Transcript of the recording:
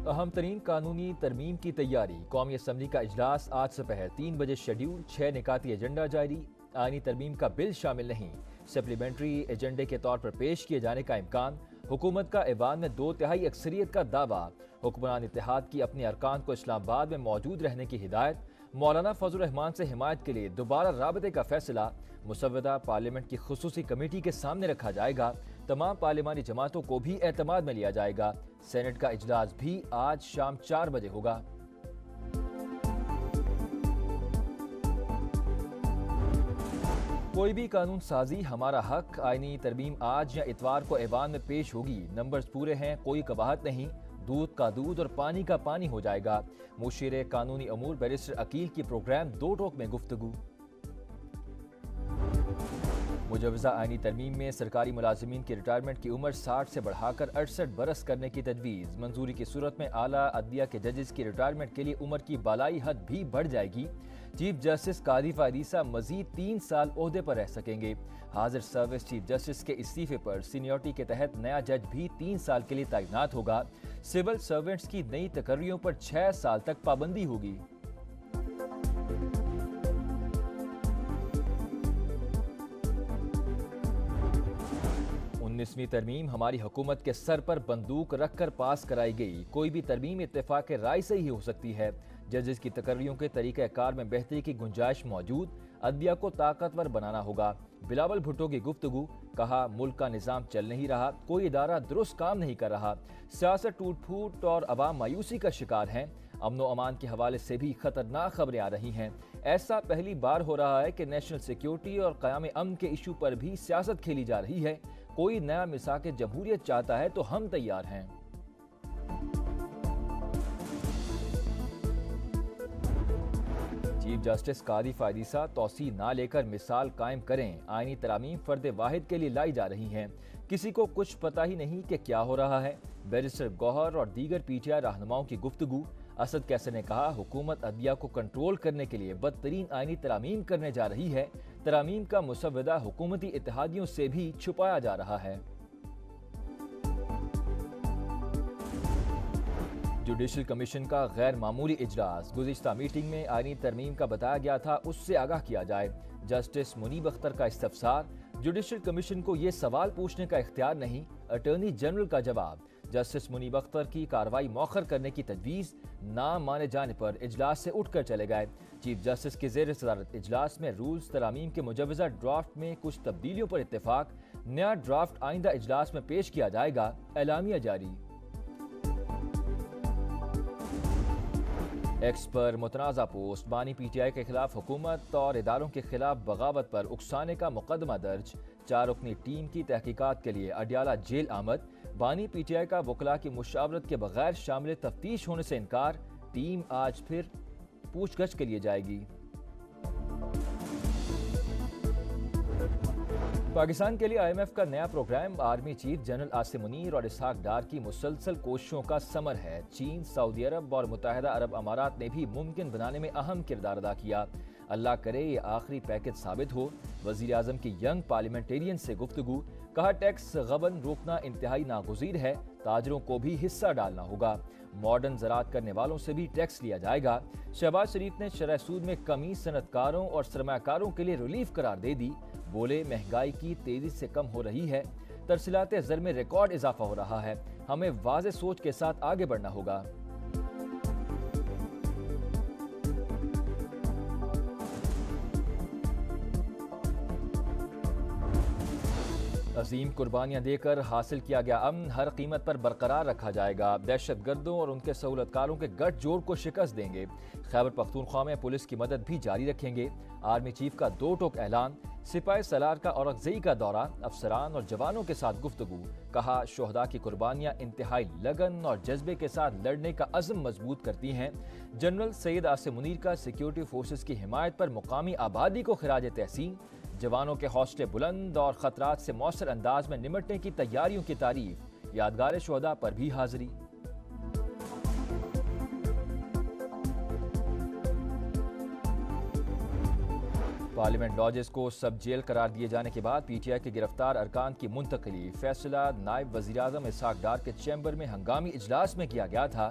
اہم ترین قانونی ترمیم کی تیاری۔ قومی اسمبلی کا اجلاس آج سپہر 3 بجے شیڈیول، 6 نکاتی ایجنڈا جاری۔ آئینی ترمیم کا بل شامل نہیں، سپلیمنٹری ایجنڈے کے طور پر پیش کیے جانے کا امکان۔ حکومت کا ایوان میں 2/3 اکثریت کا دعویٰ۔ حکمران اتحاد کی اپنے ارکان کو اسلام آباد میں موجود رہنے کی ہدایت۔ مولانا فضل الرحمان سے حمایت کے لیے دوبارہ رابطے کا فیصلہ۔ مسودہ پارلیمنٹ کی خصوصی کمیٹی کے سامنے رکھا جائے گا۔ تمام پارلیمانی جماعتوں کو بھی اعتماد میں لیا جائے گا۔ سینٹ کا اجلاس بھی آج شام 4 بجے ہوگا۔ کوئی بھی قانون سازی ہمارا حق۔ آئینی ترمیم آج یا اتوار کو ایوان میں پیش ہوگی۔ نمبرز پورے ہیں، کوئی قباحت نہیں۔ دودھ کا دودھ اور پانی کا پانی ہو جائے گا۔ مشیر قانونی امور بیرسٹر عقیل کی پروگرام دو ٹوک میں گفتگو۔ مجوزہ آئینی ترمیم میں سرکاری ملازمین کی ریٹائرمنٹ کی عمر 60 سے بڑھا کر 68 برس کرنے کی تجویز۔ منظوری کی صورت میں اعلیٰ عدلیہ کے ججز کی ریٹائرمنٹ کے لیے عمر کی بالائی حد بھی بڑھ جائے گی۔ چیف جسٹس قاضی فائد مزید 3 سال عہدے پر رہ سکیں گے۔ حاضر سروس چیف جسٹس کے استعفے پر سینیورٹی کے تحت نیا جج بھی 3 سال کے لیے تعینات ہوگا۔ سول سرونٹس کی نئی تقرریوں پر 6 سال تک پابندی ہوگی۔ انیسویں ترمیم ہماری حکومت کے سر پر بندوق رکھ کر پاس کرائی گئی۔ کوئی بھی ترمیم اتفاق رائے سے ہی ہو سکتی ہے۔ ججز کی تقرریوں کے طریقہ کار میں بہتری کی گنجائش موجود۔ عدلیہ کو طاقتور بنانا ہوگا۔ بلاول بھٹو کی گفتگو، کہا ملک کا نظام چل نہیں رہا، کوئی ادارہ درست کام نہیں کر رہا، سیاست ٹوٹ پھوٹ اور عوام مایوسی کا شکار ہیں۔ امن و امان کے حوالے سے بھی خطرناک خبریں آ رہی ہیں۔ ایسا پہلی بار ہو رہا ہے کہ نیشنل سیکیورٹی اور قیام امن کے ایشو پر بھی سیاست کھیلی جا رہی ہے۔ کوئی نیا مساق جمہوریت چاہتا ہے تو ہم تیار ہیں۔ چیف جسٹس قاضی فائد توسیع نہ لے کر مثال قائم کریں۔ آئینی ترامیم فرد واحد کے لیے لائی جا رہی ہیں، کسی کو کچھ پتہ ہی نہیں کہ کیا ہو رہا ہے۔ بیرسٹر گوہر اور دیگر پی ٹی آئی رہنماؤں کی گفتگو۔ اسد کیسر نے کہا حکومت عدلیہ کو کنٹرول کرنے کے لیے بدترین آئینی ترامیم کرنے جا رہی ہے۔ ترامیم کا مسودہ حکومتی اتحادیوں سے بھی چھپایا جا رہا ہے۔ جوڈیشل کمیشن کا غیر معمولی اجلاس۔ گزشتہ میٹنگ میں آئینی ترمیم کا بتایا گیا تھا، اس سے آگاہ کیا جائے۔ جسٹس منیب اختر کا استفسار، جوڈیشل کمیشن کو یہ سوال پوچھنے کا اختیار نہیں۔ اٹارنی جنرل کا جواب، جسٹس منیب اختر کی کارروائی مؤخر کرنے کی تجویز۔ نہ مانے جانے پر اجلاس سے اٹھ کر چلے گئے۔ چیف جسٹس کی زیر صدارت اجلاس میں رولز ترامیم کے مجوزہ ڈرافٹ میں کچھ تبدیلیوں پر اتفاق۔ نیا ڈرافٹ آئندہ اجلاس میں پیش کیا جائے گا، اعلامیہ جاری۔ ایکس پر متنازع پوسٹ، بانی پی ٹی آئی کے خلاف حکومت اور اداروں کے خلاف بغاوت پر اکسانے کا مقدمہ درج۔ 4 رکنی ٹیم کی تحقیقات کے لیے اڈیالہ جیل آمد۔ بانی پی ٹی آئی کا وکلاء کی مشاورت کے بغیر شامل تفتیش ہونے سے انکار۔ ٹیم آج پھر پوچھ گچھ کے لیے جائے گی۔ پاکستان کے لیے آئی ایم ایف کا نیا programme army chief general Asim Munir اور اسحاق ڈار کی مسلسل کوششوں کا ثمر ہے۔ چین، سعودی عرب اور متحدہ عرب امارات نے بھی ممکن بنانے میں اہم کردار ادا کیا۔ اللہ کرے یہ آخری پیکج ثابت ہو۔ وزیر اعظم کی ینگ پارلیمنٹیرین سے گفتگو، کہا ٹیکس غبن روکنا انتہائی ناگزیر ہے، تاجروں کو بھی حصہ ڈالنا ہوگا۔ ماڈرن زراعت کرنے والوں سے بھی ٹیکس لیا جائے گا۔ شہباز شریف نے شرح سود میں کمی صنعت کاروں اور سرمایہ کاروں کے لیے ریلیف قرار دے دی۔ بولے مہنگائی کی تیزی سے کم ہو رہی ہے، ترسیلات زر میں ریکارڈ اضافہ ہو رہا ہے، ہمیں واضح سوچ کے ساتھ آگے بڑھنا ہوگا۔ عظیم قربانیاں دے کر حاصل کیا گیا امن ہر قیمت پر برقرار رکھا جائے گا۔ دہشت گردوں اور ان کے سہولت کاروں کے گٹھ جوڑ کو شکست دیں گے۔ خیبر پختونخوا میں پولیس کی مدد بھی جاری رکھیں گے۔ آرمی چیف کا 2 ٹوک اعلان۔ سپاہی سالار کا اورکزئی کا دورہ، افسران اور جوانوں کے ساتھ گفتگو، کہا شہداء کی قربانیاں انتہائی لگن اور جذبے کے ساتھ لڑنے کا عزم مضبوط کرتی ہیں۔ جنرل سید عاصم منیر کا سیکیورٹی فورسز کی حمایت پر مقامی آبادی کو خراج تحسین۔ جوانوں کے حوصلے بلند اور خطرات سے مؤثر انداز میں نمٹنے کی تیاریوں کی تعریف۔ یادگار شہداء پر بھی حاضری۔ پارلیمنٹ لاجز کو سب جیل قرار دیے جانے کے بعد پی ٹی آئی کے گرفتار ارکان کی منتقلی۔ فیصلہ نائب وزیر اعظم اسحاق ڈار کے چیمبر میں ہنگامی اجلاس میں کیا گیا تھا۔